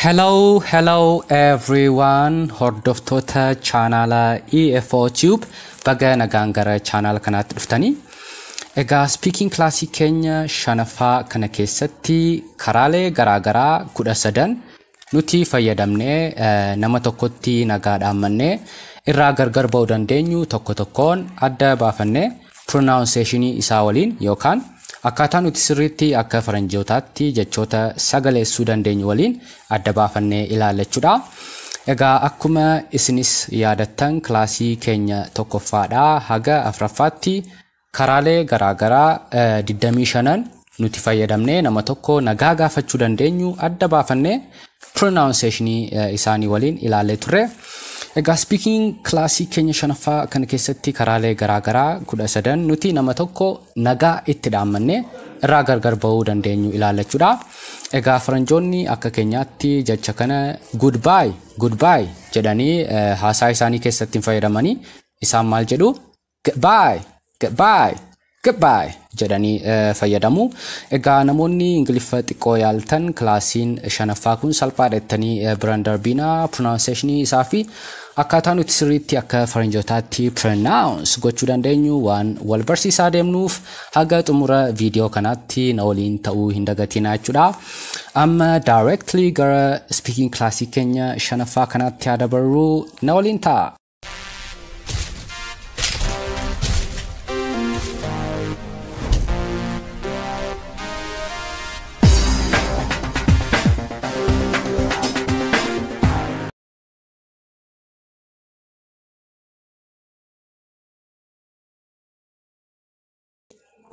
Hello everyone. Hordoftoota chaanala EFO Tube baga nagaan gara chaanala kanaatti dhuftanii. Egaa speaking classii keenya shanaffaa kana keessatti karaalee garaagaraa 13 nuti fayyadamnee nama tokkotti nagaadhaan mannee irraa gargar ba'uu dandeenyu tokko tokkoon adda baafannee pronunciationii isaa waliin yookaan akkaataa nuti sirriitti akka faranjootaatti jechoota sagaleessuu dandeenyu waliin adda baafannee ilaallachuudha. Egaa akkuma isinis yaadattan kilaasii keenya tokkoffaadhaa haga afuraffaatti karaalee garaagaraa 25 nuti fayyadamnee nama tokko nagaa gaafachuu dandeenyu adda baafannee pronunciationii isaanii waliin ilaallee turre. Egaa speaking classii keenya shanaffaa kana keessatti karaalee garaagaraa 13 nuti nama tokko nagaa itti dhaammannee irraa gargar ba'uu dandeenyu ilaallachuudha. Egaa faranjoonni akka keenyaatti jecha kana goodbye jedhanii haasaa isaanii keessatti fayyadamanii isaan maal jedhu goodbye jedhanii fayyadamu. Egaa namoonni Ingiliffa xiqqoo yaaltan kilaasiin shanaffaa kun salphaadha jettanii biraan darbina pronunciationii isaa fi akkaataa nuti sirriitti akka faranjootaatti pronounce gochuu dandeenyu waan wal barsiisaa deemnuuf haga xumura viidiyoo kanaatti na waliin ta'uu hin dagatinaa jechuudha. Amma directly gara speaking classii keenya shanaffaa kanaatti haa dabarru na waliin ta'a.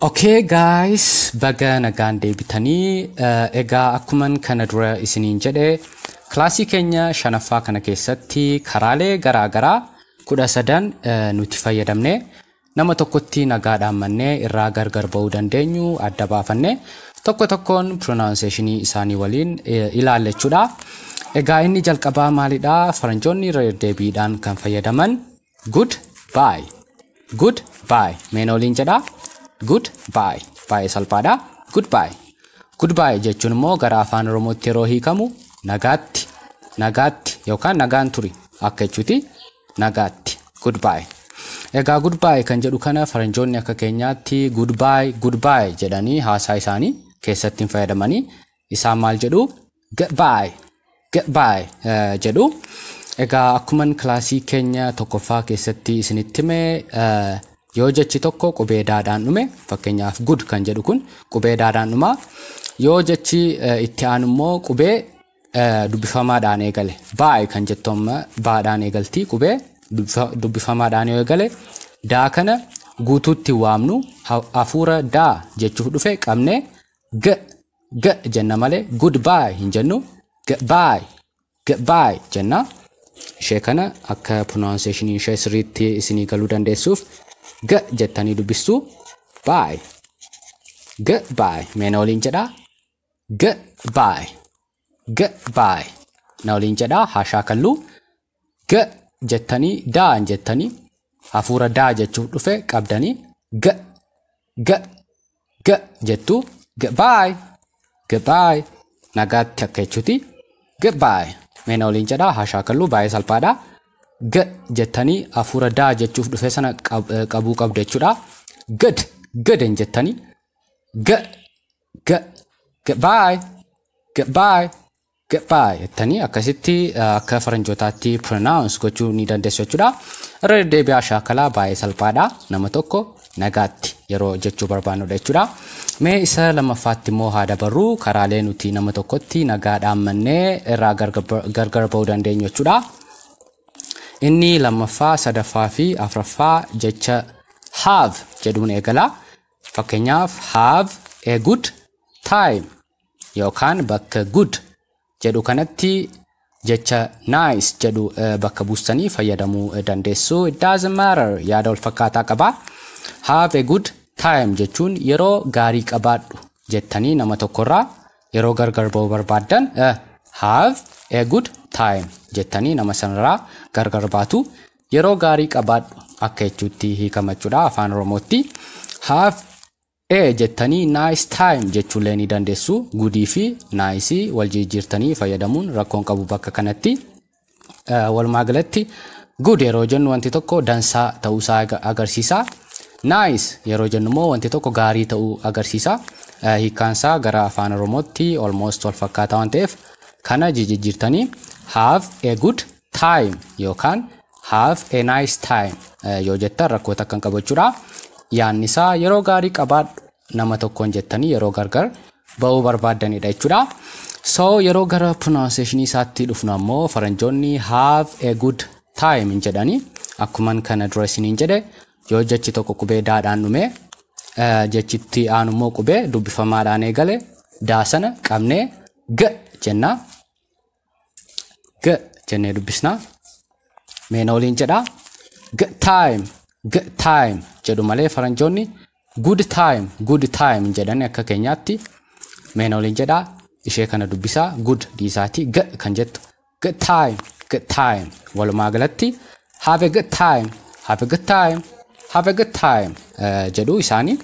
Okay guys, baga nagaan deebitanii egaa akkuman kana dura isiniin jedhe kilaasii keenya shanaffaa kana keessatti karaalee garaagaraa 13 nuti fayyadamne nama tokkotti nagaadhaan mannee irraa gargar ba'uu dandeenyu adda baafanne tokko tokkoon pronunciationii isaanii waliin ilaallachuudha. Egaa inni jalqabaa maalidha? Faranjoonni irra deebiidhaan kan fayyadaman goodbye meen waliin jedha. Goodbye baay'ee salphaadha. Goodbye jechuun immoo gara afaan Oromootti yeroo hiikamu nagaatti yookaan nagaan turi akka jechuuti nagaatti goodbye. Egaa goodbye kan jedhu kana faranjoonni akka keenyaatti goodbye jedhanii haasaa isaanii keessatti fayyadamanii isaan maal jedhu goodbye jedhu. Egaa akkuman kilaasii keenya tokkoffaa keessatti isinitti hime yoo jechi tokko qubee daadhaan dhume fakkeenyaaf good kan jedhu kun qubee daadhaan dhuma. Yoo jechi itti aanu immoo qubee dubbifamaadhaan eegale bye kan jettu amma baadhaan eegalti qubee dubbifamaadhaan eegale daa kana guutuutti waamnu hafuura daa jechuuf dhufe qabne g jenna malee goodbye hin jennu goodbye jenna. Ishee kana akka pronunciationii ishee sirriitti isinii galuu dandeessuuf jettanii dubbistu goodbye meena waliin jedha goodbye na waliin jedha haashaa kallu jettanii daa jettanii hafuura daa jechuuf dhufe qabdanii jettu goodbye nagaatti akka jechuuti goodbye meena waliin jedha haashaa kallu baay'ee salphaadha. Jettanii hafuura daa jechuuf dhufe sana qabuu qabdu jechuudha. Gaden jettanii goodbye jettanii akkasitti akka faranjootaatti pronounce gochuu ni dandeessu jechuudha. Irra deddeebi'aa shaakalaa baay'ee salphaadha. Nama tokko nagaatti yeroo jechuu barbaannudha jechuudha. Mee isa lammaffaatti immoo haa dabarru karaalee nuti nama tokkotti nagaadhaan mannee irraa gargar ba'uu dandeenyu jechuudha. Inni lammaffaa, sadaffaa fi afuraffaa jecha have jedhuun eegala. Fakkeenyaaf have a good time yookaan bakka good jedhu kanatti jecha nice jedhu bakka buustanii fayyadamuu dandeessu. It doesn't matter yaada wal fakkaataa qaba. Have a good time jechuun yeroo gaarii qabaadhu jettanii nama tokkorraa yeroo gargar ba'uu barbaaddan have a good time jettanii nama sanarraa gargar baatu yeroo gaarii qabaadhu akka jechuutti hiikamachuudha afaan Oromootti. Have jettanii nice time jechuullee ni dandeessu. Goodii fi nice wal jijjiirtanii fayyadamuun rakkoon qabu bakka kanatti. Walumaa galatti good yeroo jennu wanti tokko dansaa ta'uusaa agarsiisa. Nice yeroo jennu immoo wanti tokko gaarii ta'uu agarsiisa. Hiikkaansaa gara afaan Oromootti almost wal fakkaataa waan ta'eef kana jijjiirtanii have a good time yookaan have a nice time yoo jettan rakkoo takkan qabu jechuudha. Yaanni isaa yeroo gaarii qabaadhu nama tokkoon jettanii yeroo gargar ba'uu barbaadanidha jechuudha. So yeroo gara pronunciation isaatti dhufnu ammoo faranjoonni have a good time hin jedhani. Akkuman kana dura isiniin jedhe yoo jechi tokko qubee daadhaan dhume jechitti aanu immoo qubee dubbifamaadhaan eegale daa sana qabnee g jenna. G jennee dubbisna. Meena waliin jedha good time jedhu malee faranjoonni good time jedhani akka keenyaatti. Meena waliin jedha ishee kana dubbisaa good diisaati g kan jettu good time walumaa galatti have a good time jedhu isaanii.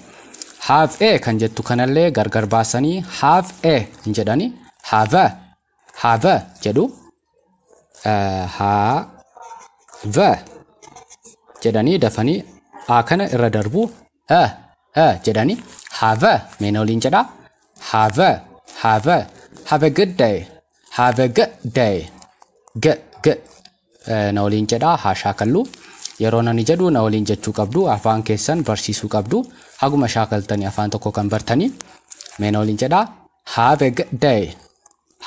Have a kan jettu kanallee gargar baasanii have a hin jedhani have jedhu have jedhanii dafanii a kana irra darbu jedhanii have. Meena waliin jedha have a good day g na waliin jedha haa shaakallu. Yeroo nani jedhu na waliin jechuu qabdu afaan keessan barsiisuu qabdu haguma shaakaltanii afaan tokko kan bartanii. Meena waliin jedha have a good day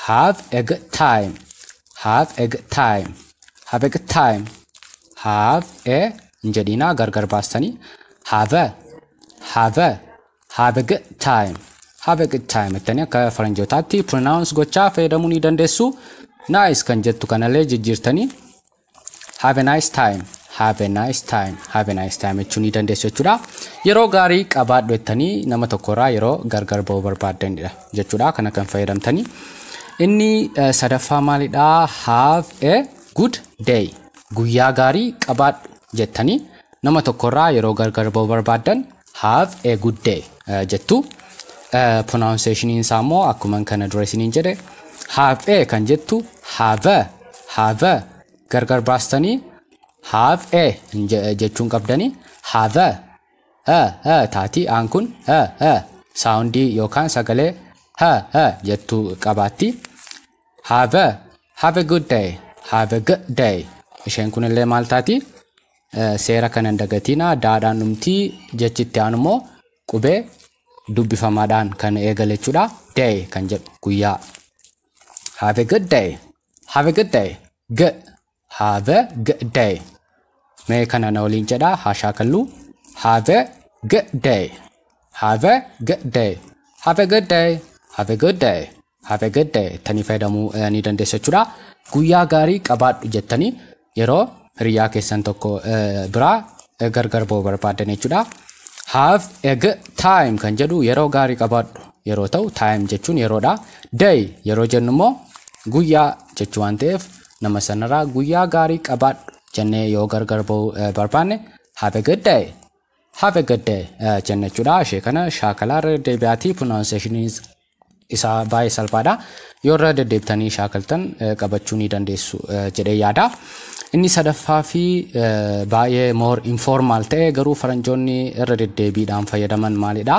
have a good time have a jedhina gargar baastanii have a good time ettanii akka faranjootaatti pronounce gochaa fayyadamuu ni dandeessu. Nice kan jettu kanallee jijjiirtanii have a nice time jechuu ni dandeessu jechuudha. Yeroo gaarii qabaadhu jettanii nama tokkorraa yeroo gargar ba'uu barbaadanidha jechuudha. Kana kan fayyadamtanii. Inni sadaffaa maalidha? Have a good day. Guyyaa gaarii qabaadhu jettanii nama tokkorraa yeroo gargar ba'uu barbaadan have a good day jettu. Pronunciation isaa immoo akkuma kana dura isiniin jedhe have a kan jettu have gargar baastanii have a jechuun qabdanii have taati aan kun soundii yookaan sagalee jettu qabaatti. Have a good day isheen kunillee maal taati? Seera kanan dagatina daadhaan dhumtii jechitti aanu immoo qubee dubbifamaadhaan kan eegale jechuudha. Day kan jedhu guyyaa. Have a good day g have a good day. Mee kana na waliin jedha haa shaakallu have a good day tanii fayyadamuu ni dandeessu jechuudha. Guyyaa gaarii qabaadhu jettanii yeroo hiriyaa keessan tokko biraa gargar ba'uu barbaadan jechuudha. Have a good time kan jedhu yeroo gaarii qabaadhu yeroo ta'u time jechuun yeroodha. Day yeroo jennu immoo guyyaa jechuu waan ta'eef nama sanarraa guyyaa gaarii qabaadhu jennee yoo gargar ba'uu barbaanne have a good day jenne jechuudha. Ishee kana shaakalaarra deebi'aatii pronunciation isaa baay'ee salphaadha. Yoo irra deddeebitanii shaakaltan qabachuu ni dandeessu jedhee yaada. Inni sadaffaa fi baay'ee more informal ta'e garuu faranjoonni irra deddeebiidhaan fayyadaman maalidha?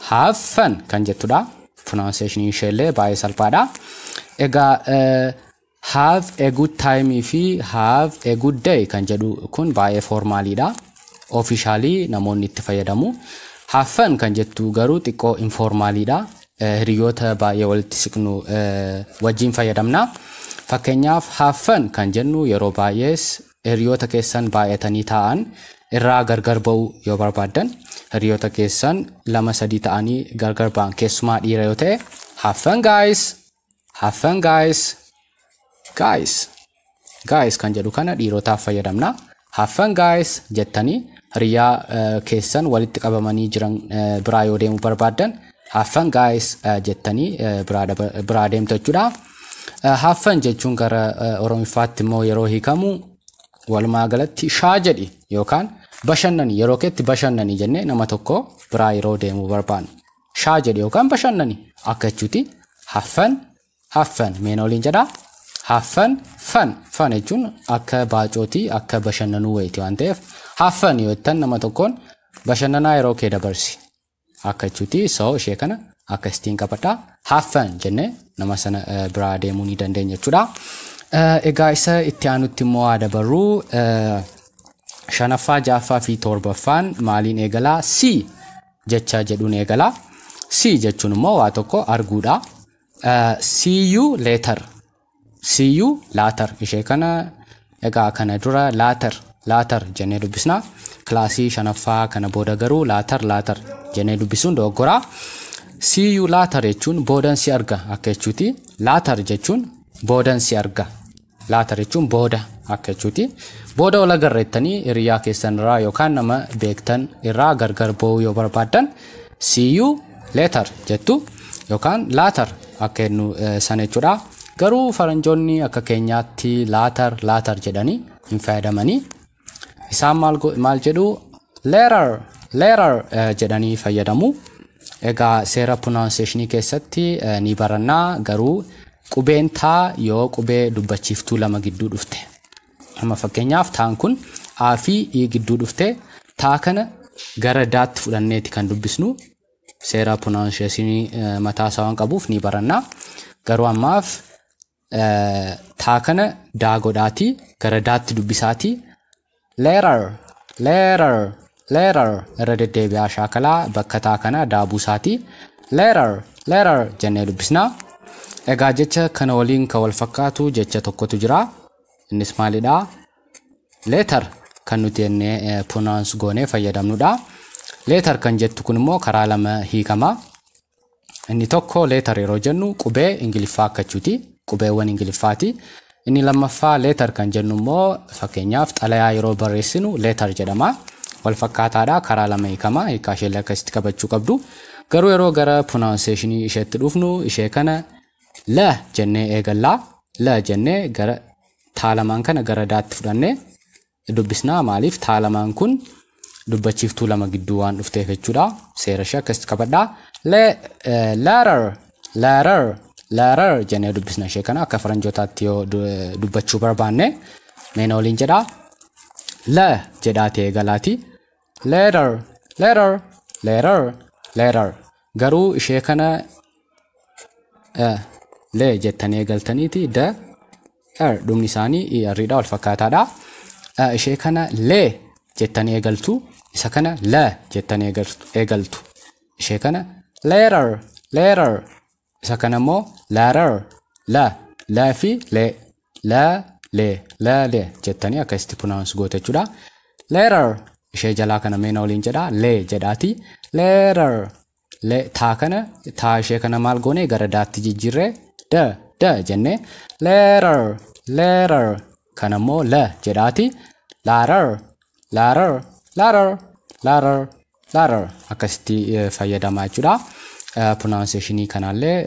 Have fun kan jettudha. Pronunciation isheellee baay'ee salphaadha. Egaa have a good time fi have a good day kan jedhu kun baay'ee formaalidha. Officially namoonni itti fayyadamu. Have fun kan jettu garuu xiqqoo informalidha. Hiriyoota baay'ee walitti siqnu wajjin fayyadamna. Fakkeenyaaf have fun kan jennu yeroo baay'ees hiriyoota keessan baay'atanii ta'an irraa gargar ba'uu yoo barbaadan hiriyoota keessan 2-3 ta'anii gargar ba'an keessumaa dhiira yoo ta'e have fun guys kan jedhu kana dhiirotaaf fayyadamna. Have fun guys jettanii hiriyaa keessan walitti qabamanii jiran biraa yoo deemuu barbaadan have fun guys jettanii biraa deemtu jechuudha. Have fun jechuun gara Oromiffaatti immoo yeroo hiikamu walumaa galatti shaa jedhi yookaan bashannani yeroo keetti bashannani jennee nama tokko biraa yeroo deemuu barbaannu shaa jedhe yookaan bashannani akka jechuuti haffan meen oliin jedha haffan fan jechuun akka baacootii akka bashannanuu wayiiti waan ta'eef haffan yoo jettan nama tokkoon bashannanaa yeroo kee dabarsi akka jechuuti soo ishee kana akka istiin qabadha haffan jennee nama sana biraa deemuu ni dandeenya jechuudha. Egaa isa itti aanutti immoo haa dabarruu shanaffaa jaaffaa fi torbaffaan maaliin eegalaa si jecha jedhuun eegalaa si jechuun immoo waa tokko arguudha. See you later ishee kana egaa kana dura later jennee dubbisna kilaasii shanaffaa kana booda garuu later jennee dubbisuun doggoraa. See you later jechuun boodan si arga akka jechuuti. Later jechuun boodan si arga. Later jechuun booda akka jechuuti. Booda wal agarreettanii hiriyaa keessan irraa yookaan nama beektan irraa gargar ba'uu yoo barbaaddan see you later jettu yookaan later akka jennu sana jechuudha. Garuu faranjoonni akka keenyaatti later jedhanii hin fayyadamanii. Isaan maal jedhu later jedhanii fayyadamu. Egaa seera pronunciation keessatti ni barannaa garuu qubeen taa yoo qubee dubbachiiftuu lama gidduu dhufte. Amma fakkeenyaaf taan kun a fi i gidduu dhufte taa kana gara daatti fudhanneeti kan dubbisnu. Seera pronunciation mataa isaa waan qabuuf ni barannaa. Garuu ammaaf taa kana daa godhaati gara daatti dubbisaati. Later irra deddeebi'aa shaakalaa bakka taa kana daabuusaati. Later jennee dubbisnaa. Egaa jecha kana waliin kan wal fakkaatu jecha tokkotu jira. Innis maalidha? Later kan nuti jennee pronounce goonee fayyadamnudha. Later kan jettu kun immoo karaa lama hiikama. Inni tokko later yeroo jennu qubee Ingiliffaa akka jechuuti. Qubeewwan Ingiliffaati. Inni lammaffaa later kan jennu immoo fakkeenyaaf xalayaa yeroo barreessinu later jedhama. Wal fakkaataadha karaa lama hiikama. Hiikaa ishee akkasitti qabachuu qabdu. Garuu yeroo gara pronunciation isheetti dhufnu ishee kana la jennee eegallaa. La jennee gara taalamaan kana gara daatti fudhannee dubbisnaa. Maaliif taalamaan kun dubbachiiftuu lama gidduu waan dhufteef jechuudha. Seera ishee akkasitti qabadhaa. Later jennee dubbisna ishee kana akka faranjootaatti yoo dubbachuu barbaanne meen oliin jedhaa. La jedhaatee eegalaati. Later garuu ishee kana le jettanii eegaltaniiti dhumni isaanii arriidha wal fakkaataadha. Ishee kana le jettanii eegaltu isa kana la jettanii eegaltu. Ishee kana later isa kana immoo la fi le jettanii akkasitti pronounce goote jechuudha. Later ishee jalaa kana meen oliin jedhaa le jedhaati. Later taa kana taa ishee kana maal goone gara daatti jijjiirree da jennee later kana immoo la jedhaati. Later akkasitti fayyadamaa jechuudha. Pronunciation kanallee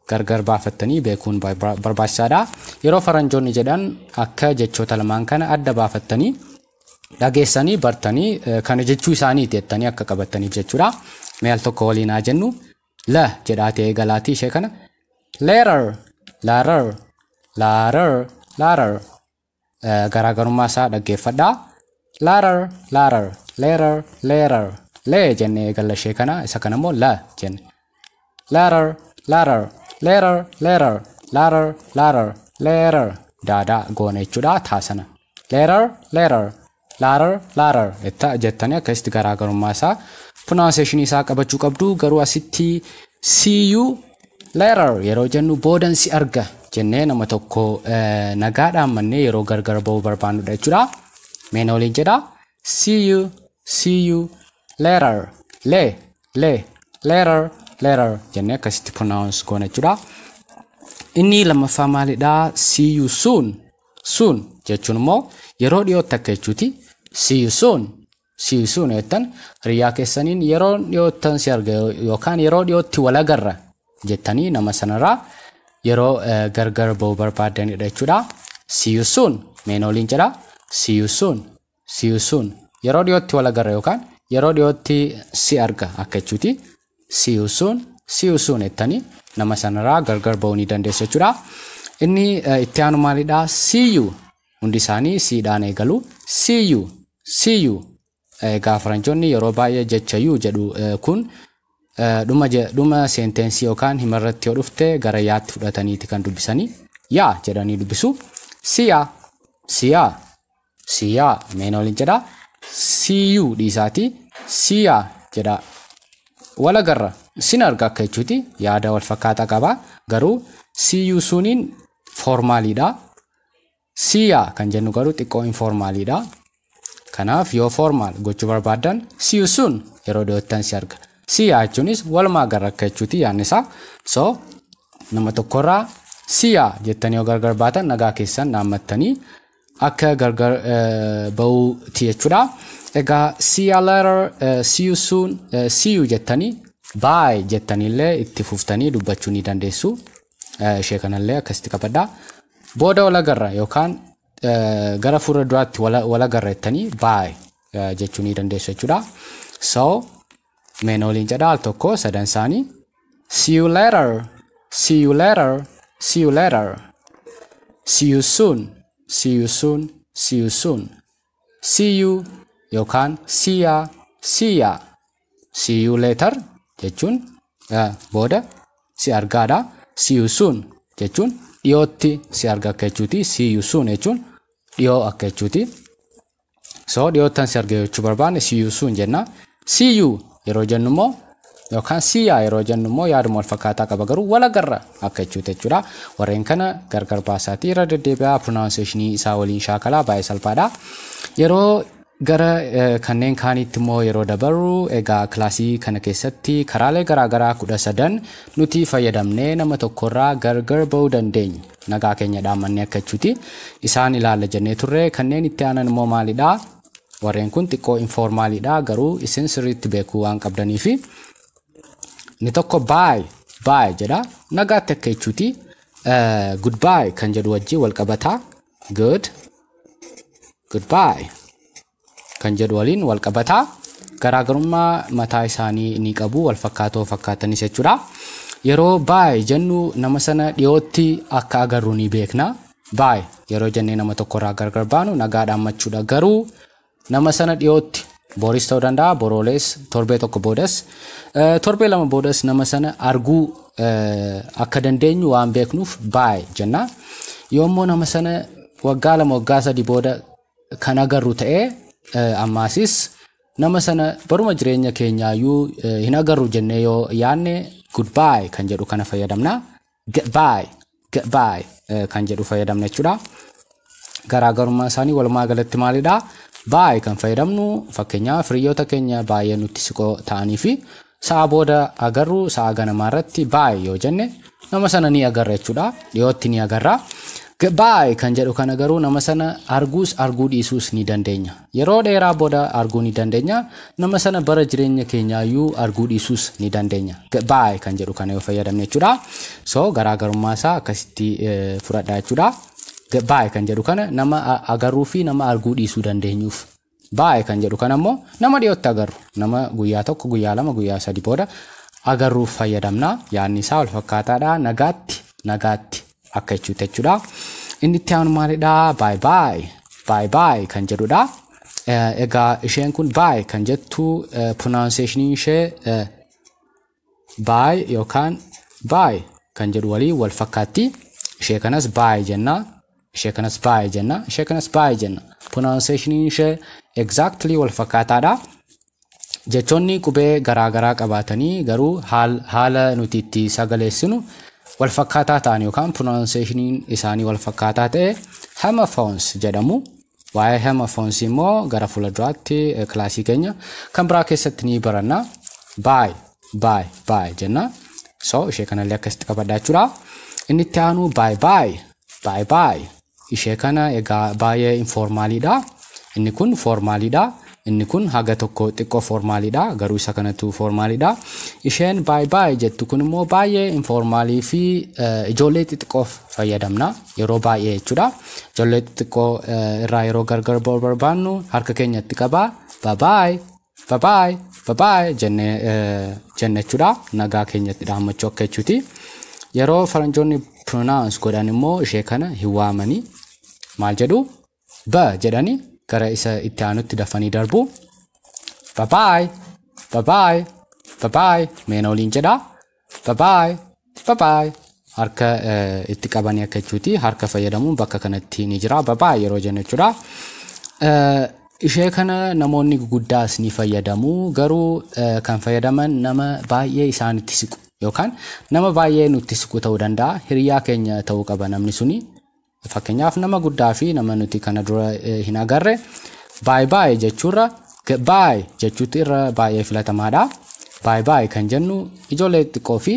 gargar baafattanii beekuun barbaachisaadha. Yeroo faranjoonni jedhan akka jechoota lamaan kana adda baafattanii dhageessanii bartanii kana jechuu isaaniiti jettanii akka qabattaniif jechuudha. Mee al tokko waliin haa jennu la jedhaatee eegalaatii ishee kana later garaagarummaa isaa dhaggeeffadhaa. Later le jennee eegalla ishee kana isa kana immoo la jenne. Later daadaa goone jechuudha taasana. Later jettanii akkasitti garaagarummaa isaa pronunciation isaa qabachuu qabdu. Garuu asitti see you later yeroo jennu boodan si arga jennee nama tokko nagaadhaan mannee yeroo gargar ba'uu barbaannudha jechuudha. Meen oliin jedha see you later later jennee akkasitti pronounce goone jechuudha. Inni lammaffaa maalidha? See you soon jechuun immoo yeroo dhiyootti akka jechuuti. See you soon jettan hiriyaa keessaniin yeroo dhiyoottan si arga yookaan yeroo dhiyootti wal agarra jettanii nama sanarraa yeroo gargar ba'uu barbaadanidha jechuudha. See you soon meen oliin jedha. See you soon yeroo dhiyootti wal agarra yookaan yeroo dhiyootti si arga akka jechuuti. See you soon jettanii nama sanarraa gargar ba'uu ni dandeessu jechuudha. Inni itti aanu maalidha? See you hundi isaanii siidhaan eegalu. See you egaa faranjoonni yeroo baay'ee jecha you jedhu kun dhuma seentensii yookaan himarratti yoo dhufte gara yaatti fudhataniiti kan dubbisanii yaa jedhanii dubbisu. Siyaa meen waliin jedha. See you dhiisaati siyaa jedha. Wal agarra sin arga akka jechuuti. Yaada wal fakkaataa qaba. Garuu see you sooniin formaaliidha. Siyaa kan jennu garuu xiqqoo informaaliidha. Kanaaf yoo formaal gochuu barbaadan see you soon yeroo dhiyoottan si arga. Siyaa jechuunis walumaa gara akka jechuuti yaadni isaa. So nama tokkorraa siyaa jettanii yoo gargar baatan nagaa keessan dhaammattanii akka gargar ba'uuti jechuudha. Egaa see you later, see you soon, see you jettanii bye jettanillee itti fuftanii dubbachuu ni dandeessu. Ishee kanallee akkasitti qabadhaa. Booda wal agarra yookaan gara fuula duraatti wal agarra jettanii bye jechuu ni dandeessu jechuudha. So meen waliin jedha al tokko sadan isaanii. See you later, see you later, see you later. See you soon, see you soon, see you soon. See you yookaan see ya. See you later jechuun booda si argaadha. See you soon jechuun dhiyootti si arga akka jechuuti. See you soon jechuun dhiyoo akka jechuuti. So dhiyoottan si arga jechuu barbaanne see you soon jenna. See you yeroo jennu immoo yookaan see ya yeroo jennu immoo yaaduma wal fakkaataa qaba garuu wal agarra akka jechuuti jechuudha. Warreen kana gargar baasaatii irra deddeebi'aa pronunciationii isaa waliin shaakalaa baay'ee salphaadha. Yeroo gara kanneen kaanitti immoo yeroo dabarru egaa kilaasii kana keessatti karaalee garaagaraa 13 nuti fayyadamnee nama tokkorraa gargar ba'uu dandeenya. Nagaa keenya dhaamannee akka jechuuti. Isaan ilaalla jennee turre. Kanneen itti aanan immoo maalidha? Warreen kun xiqqoo informaaliidha garuu isin sirriitti beekuu waan qabdaniifi. Ni tokko bye jedha. Nagaatti akka jechuuti. Goodbye kan jedhu wajjin wal qabataa. Goodbye kan jedhu waliin wal qabataa. Garaagarummaa mataa isaanii ni qabu wal fakkaatanis jechuudha. Yeroo bye jennu nama sana dhiyootti akka agarru ni beekna. Bye yeroo jennee nama tokkorraa gargar baanu nagaa dhaammachuudha. Garuu nama sana dhiyootti boris ta'uu danda'a, borooles, torbee tokko boodas, torbee lama boodas nama sana arguu akka dandeenyu waan beeknuuf bye jenna. Yoommoo nama sana waggaa lama waggaa sadii booda kan agarru ta'ee ammaasis nama sana baruma jireenya keenyaayyuu hin agarru jennee yoo yaanne goodbye kan jedhu kana fayyadamna. Goodbye kan jedhu fayyadamna jechuudha. Garaagarummaa isaanii walumaa galatti maalidha? Bye kan fayyadamnu fakkeenyaaf hiriyoota keenya baay'ee nutti siqoo ta'anii fi sa'a booda agarru sa'a ganamaa irratti bye yoo jenne nama sana ni agarra jechuudha. Dhiyootti ni agarra. Bye kan jedhu kana garuu nama sana arguu dhiisuus ni dandeenya. Yeroo dheeraa booda arguu ni dandeenya. Nama sana bara jireenya keenyaayyuu arguu dhiisuus ni dandeenya. Bye kan jedhu kana yoo fayyadamne jechuudha. So garaagarummaa isaa akkasitti fudhadhaa jechuudha. Bye kan jedhu kana nama agarruu fi nama arguu dhiisuu dandeenyuuf. Bye kan jedhu kana immoo nama dhiyootti agarru. Nama guyyaa tokko, guyyaa lama, guyyaa sadii booda agarruuf fayyadamna. Yaadni isaa wal fakkaataadha. Nagaatti akka jechuudha. Inni itti aanu maalidha? Bye kan jedhudha. Egaa isheen kun bye kan jettu pronunciation ishee bye yookaan bye kan jedhu walii wal fakkaatti. Ishee kanas bye jenna. Ishee kanas bye jenna. Pronunciation ishee exactly wal fakkaataadha. Jechoonni qubee garaagaraa qabaatanii garuu haala nuti itti sagaleessinu wal fakkaataa ta'an yookaan pronunciation isaanii wal fakkaataa ta'e homophones jedhamu. Waa'ee homophones immoo gara fuulduraatti kilaasii keenya kan biraa keessatti ni baranna. Bye jenna. So ishee kanallee akkasitti qabadhaa jechuudha. Inni itti aanu bye. Ishee kana egaa baay'ee informaaliidha. Inni kun formaaliidha. Inni kun haga tokko xiqqoo formaaliidha. Garuu isa kanatu formaaliidha. Isheen bye jettu kun immoo baay'ee informaalii fi ijoollee xixiqqoof fayyadamna. Yeroo baay'ee jechuudha. Ijoollee xixiqqoo irraa yeroo gargar ba'uu barbaannu harka keenyatti qabaa bye bye bye bye bye bye jenne chuda nagaa keenyatti dhaammachuu akka jechuuti. Yeroo faranjoonni pronounce godhan immoo ishee kana hiwaamanii maal jedhu ba jedhanii gara isa itti aanutti dafanii darbu. Bye bye bye bye bye bye meena waliin jedha. Bye bye bye bye harka itti qabanii akka jechuuti. Harka fayyadamuun bakka kanatti ni jira. Bye bye yeroo jennu jechuudha. Ishee kana namoonni guguddaas ni fayyadamu. Garuu kan fayyadaman nama baay'ee isaanitti siqu yookaan nama baay'ee nutti siqu ta'uu danda'a. Hiriyaa keenya ta'uu qaba namni suni. Fakkeenyaaf nama guddaa fi nama nuti kana dura hin agarre bye bye jechuurra bye jechuutti irra baay'ee filatamaadha. Bye bye kan jennu ijoollee xiqqoo fi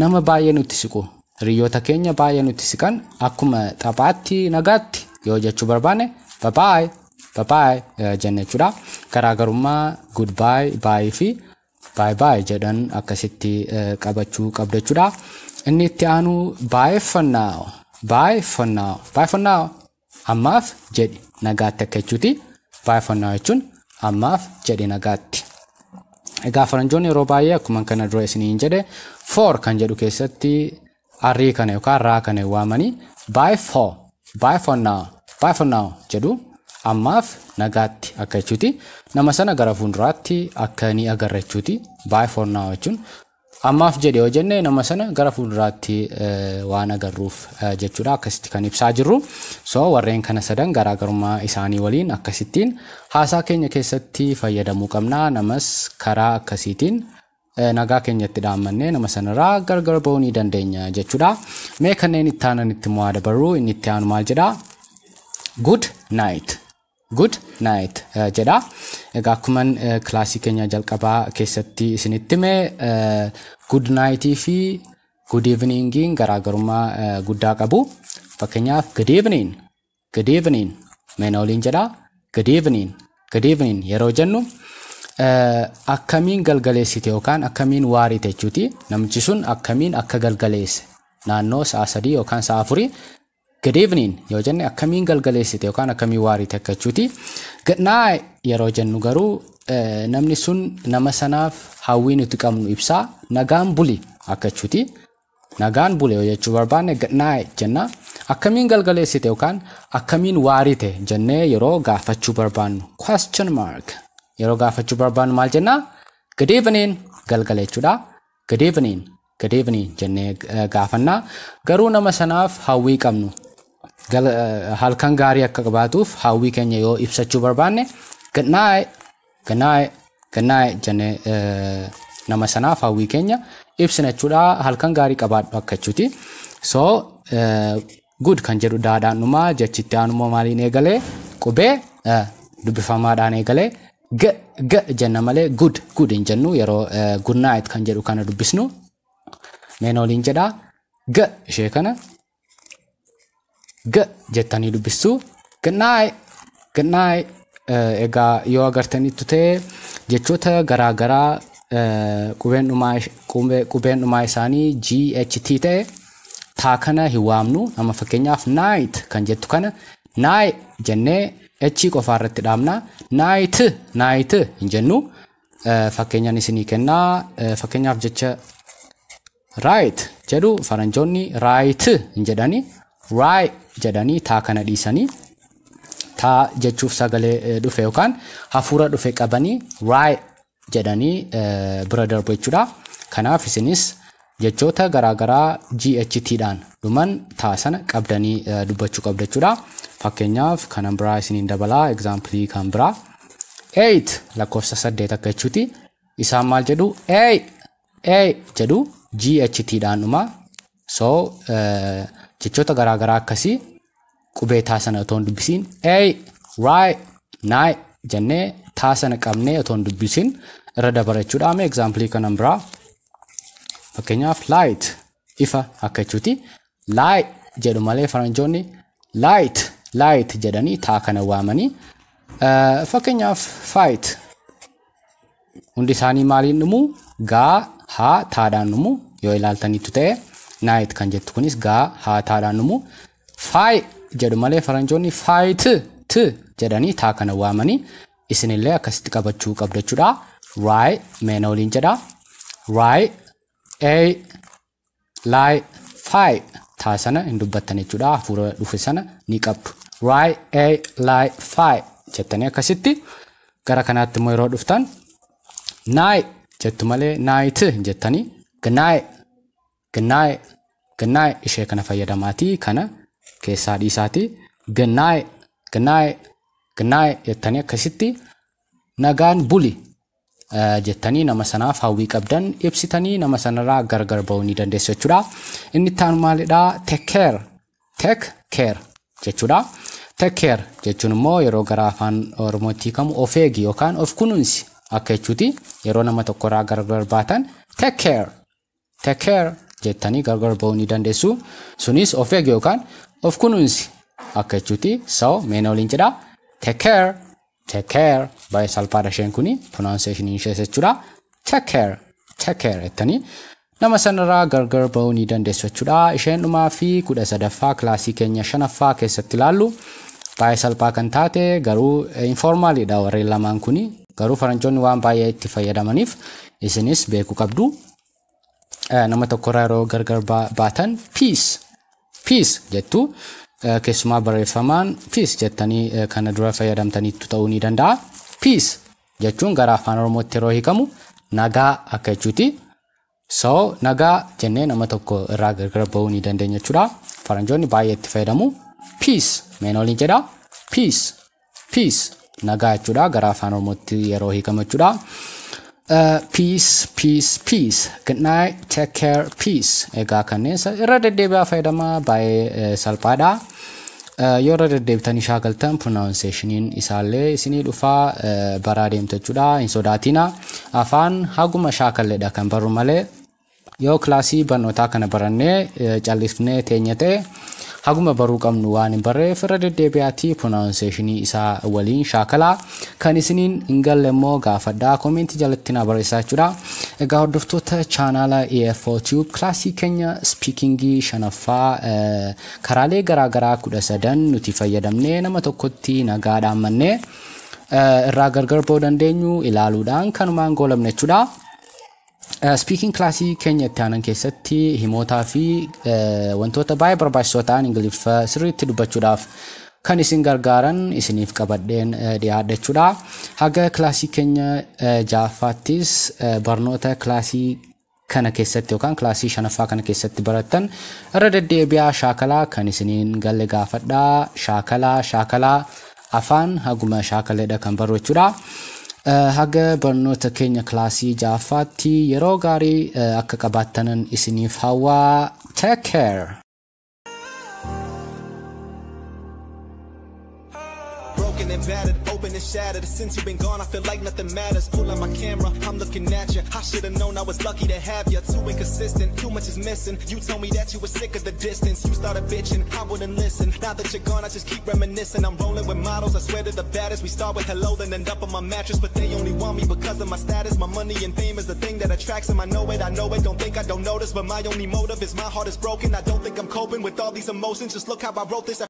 nama baay'ee nutti siqu. Hiriyoota keenya baay'ee nutti siqan akkuma taphaatti nagaatti yoo jechuu barbaanne bye bye bye bye jenne jechuudha. Garaagarummaa goodbye bye fi bye bye jedhan akkasitti qabachuu qabdu jechuudha. Inni itti aanu bye for now bye for now bye for now ammaaf jedhi nagaatti akka jechuuti. Bye for now jechuun ammaaf jedhi nagaatti. Egaa faranjoonni yeroo baay'ee akkuma kana dura isiniin jedhe for kan jedhu keessatti arrii kana yookaan raa kana waamanii bye for now jedhu ammaaf nagaatti akka jechuuti. Nama sana gara fuulduraatti akka ni agarra jechuuti. Bye for now jechuun ammaaf jedhe yoo jenne nama sana gara fuulduraatti waan agarruuf jechuudha. Akkasitti kan ibsaa jirru. So warreen kana sadan garaagarummaa isaanii waliin akkasittiin haasaa keenya keessatti fayyadamuu qabna. Namas karaa akkasiitiin nagaa keenyatti dhaammannee nama sanarraa gargar ba'uu ni dandeenya jechuudha. Mee kanneen itti aanan itti mo'aa dabarru. Inni itti aanu maal jedha? Good night jedha. Egaa akkuma kilaasii keenya jalqabaa keessatti isinitti mee good night fi good evening garaagarummaa guddaa qabu. Fakkeenyaaf good evening meena waliin jedha. Good evening yeroo jennu akkamiin galgaleessite yookaan akkamiin waarite jechuuti. Namichi sun akkamiin akka galgaleesse naannoo sa'a 3 yookaan sa'a 4 good evening yoo jenne akkamiin galgaleessite yookaan akkamiin waarite akka jechuuti. Good night yeroo jennu garuu namni sun nama sanaaf hawwii nuti qabnu ibsaa nagaan buli akka jechuuti. Nagaan bule yoo jechuu barbaanne good night jenna. Akkamiin galgaleessite yookaan akkamiin waarite jennee yeroo gaafachuu barbaannu question mark yeroo gaafachuu barbaannu maal jenna? Good evening galgala jechuudha. Good evening jennee gaafanna. Garuu nama sanaaf hawwii qabnu halkan gaarii akka qabaatuuf hawwii keenya yoo ibsachuu barbaanne good night jennee nama sanaaf hawwii keenya ibsina jechuudha. Halkan gaarii qabaadhu akka jechuuti. So good kan jedhu daadhaanuma jechitti aanuma maaliin eegalee qubee dubbifamaadhaan eegalee g jenna malee good hin jennu. Yeroo good night kan jedhu kana dubbisnu meena waliin jedha. G ishee kana g jettanii dubbistu. Good night egaa yoo agartanitti ta'e jechoota garaagaraa qubeen dhumaa isaanii GHT ta'e taa kana hin waamnu. Amma fakkeenyaaf night kan jettu kana night jennee H qofaa irratti dhaabna. Night hin jennu. Fakkeenyaan isinii kennaa. Fakkeenyaaf jecha right jedhu faranjoonni right hin jedhani. Right jedhanii taa kana dhiisanii taa jechuuf sagalee dhufe yookaan hafuura dhufe qabanii right jedhanii bira darbu jechuudha. Kanaaf isinis jechoota garaagaraa GHT dhaan dhuman taa sana qabdanii dubbachuu qabdu jechuudha. Fakkeenyaaf kanan biraa isiniin dabalaa. Example kan biraa 8 lakkoofsa 8 akka jechuuti. Isaan maal jedhu? jedhu GHT dhaan dhuma. So jechoota garaagaraa akkasii qubee taa sana otoo hin dubbisiin right night jennee taa sana qabnee otoo hin dubbisiin irra dabara jechuudha. Mee example kanan biraa fakkeenyaaf light ifa akka jechuuti. Light jedhu malee faranjoonni light jedhanii taa kana waamanii. Fakkeenyaaf fight hundi isaanii maaliin dhumu? Gaa haa taadhaan dhumu yoo ilaaltaniitu ta'e. Night kan jettu kunis gaa haa taadhaan dhumu. Fight jedhu malee faranjoonni fight jedhanii taa kana waamanii. isinillee akkasitti qabachuu qabdu jechuudha. Right meena waliin jedha. Right a like 5 taasana hin dubbattan jechuudha. Hafuura dhufe sana ni qabdu. Right a like 5 jettanii akkasitti gara kanaatti immoo yeroo dhuftan night jettu malee night jettanii good night good night good night ishee kana fayyadamaati kana keessaa dhiisaati good night good night good night jettanii akkasitti nagaan buli jettanii nama sanaaf hawwii qabdan ibsitanii nama sanarraa gargar ba'uu ni dandeessu jechuudha. Inni taan maalidha? Take care jechuudha. Take care jechuun immoo yeroo gara afaan Oromootti kamu of eegi yookaan of kunuunsi akka jechuuti. Yeroo nama tokkorraa gargar baatan take care jettanii gargar ba'uu ni dandeessu. Sunis of eegi yookaan of kunuunsi akka jechuuti. So meena waliin jedha take care baay'ee salphaadha isheen kuni pronunciation ishee jechuudha. Take care jettanii nama sanarraa gargar ba'uu ni dandeessu jechuudha. Isheen dhumaa fi 13ffaa kilaasii keenya 5ffaa keessatti ilaallu baay'ee salphaa kan taate garuu informaalidha warreen lamaan kuni. Garuu faranjoonni waan baay'ee itti fayyadamaniif isinis beekuu qabdu. Nama tokkorraa yeroo gargar baatan peace jettu. Keessumaa barreeffamaan peace jettanii kana dura fayyadamtaniitu ta'uu ni danda'a. Peace jechuun gara afaan Oromootti yeroo hiikamu nagaa akka jechuuti. So nagaa jennee nama tokko irraa gargar ba'uu ni dandeenya jechuudha. Faranjoonni baay'ee itti fayyadamu. Peace meena waliin jedha. Peace nagaa jechuudha gara afaan Oromootti yeroo hiikamu jechuudha. Peace good night take care peace egaa kanneen irra deddeebi'aa fayyadamaa baay'ee salphaadha. Yoo irra deddeebitanii shaakaltan pronunciationiin isaallee isinii dhufaa baraa deemtu jechuudha. Hin sodaatina. Afaan haguma shaakalleedha kan barru malee yoo kilaasii barnootaa kana barannee callifnee teenya ta'e haguma baruu qabnu waan hin barreef irra deddeebi'aatii pronunciationii isaa waliin shaakalaa. Kan isiniin hin galle immoo gaafadhaa koomenti jalatti na barreessaa jechuudha. Egaa hordoftoota chaanaala EFO Tube kilaasii keenya speakingii 5ffaa karaalee garaagaraa 13 nuti fayyadamnee nama tokkotti nagaadhaan mannee irraa gargar ba'uu dandeenyu ilaaluudhaan kanumaan goolabne jechuudha. Speaking classii keenya itti aanan keessatti himootaa fi wantoota baay'ee barbaachisoo ta'an Ingiliffa sirriitti dubbachuudhaaf kan isin gargaaran isiniif qabadheen dhiyaadha jechuudha. Haga kilaasii keenya 6ffaattis barnoota kilaasii kana keessatti yookaan kilaasii 5ffaa kana keessatti barattan irra deddeebi'aa shaakalaa kan isiniin galle gaafadhaa. Shaakalaa afaan haguma shaakaleedha kan barru jechuudha. Haga barnoota keenya kilaasii 6ffaatti yeroo gaarii akka qabaatanan isiniif hawwaa. Take care. Broken and battered, open and shattered. Since you've been gone, I feel like nothing matters. Pull out my camera, I'm looking at you. I should've known I was lucky to have you. Too inconsistent, too much is missing. You told me that you were sick of the distance. You started bitching, I wouldn't listen. Now that you're gone, I just keep reminiscing. I'm rolling with models, I swear to the baddest. We start with hello, then end up on my mattress. But they only want me because of my status. My money and fame is the thing that attracts them. I know it. Don't think I don't notice. But my only motive is my heart is broken. I don't think I'm coping with all these emotions. Just look how I wrote this.